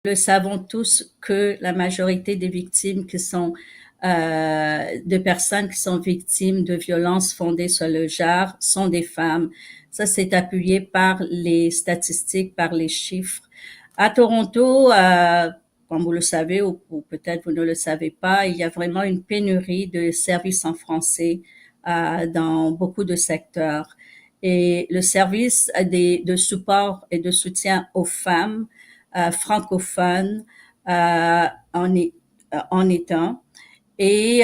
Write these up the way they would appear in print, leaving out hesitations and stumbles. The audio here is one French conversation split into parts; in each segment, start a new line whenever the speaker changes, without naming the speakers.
Le savons tous que la majorité des victimes qui sont de personnes qui sont victimes de violences fondées sur le genre sont des femmes. Ça, c'est appuyé par les statistiques, par les chiffres. À Toronto, comme vous le savez ou peut-être vous ne le savez pas, il y a vraiment une pénurie de services en français dans beaucoup de secteurs. Et le service de support et de soutien aux femmes francophones en est un. Et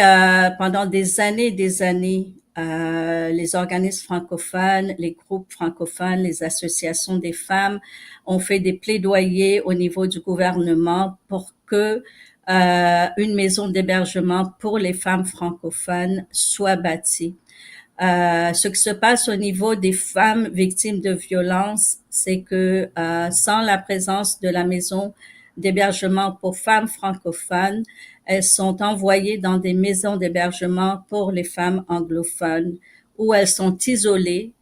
pendant des années, les organismes francophones, les groupes francophones, les associations des femmes ont fait des plaidoyers au niveau du gouvernement pour que une maison d'hébergement pour les femmes francophones soit bâtie. Ce qui se passe au niveau des femmes victimes de violences, c'est que sans la présence de la maison d'hébergement pour femmes francophones, elles sont envoyées dans des maisons d'hébergement pour les femmes anglophones où elles sont isolées,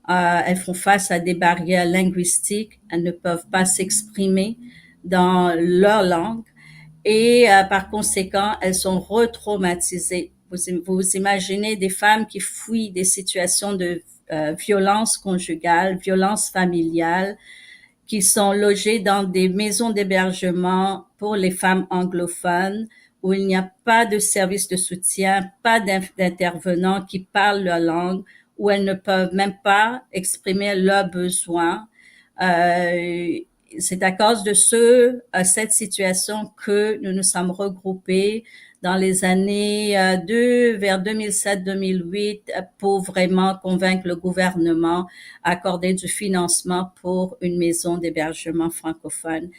elles font face à des barrières linguistiques, elles ne peuvent pas s'exprimer dans leur langue et par conséquent, elles sont retraumatisées. Vous imaginez des femmes qui fuient des situations de violence conjugale, violence familiale, qui sont logées dans des maisons d'hébergement pour les femmes anglophones, où il n'y a pas de service de soutien, pas d'intervenants qui parlent leur langue, où elles ne peuvent même pas exprimer leurs besoins. Euh, c'est à cause de cette situation que nous nous sommes regroupés dans les années vers 2007-2008 pour vraiment convaincre le gouvernement à accorder du financement pour une maison d'hébergement francophone.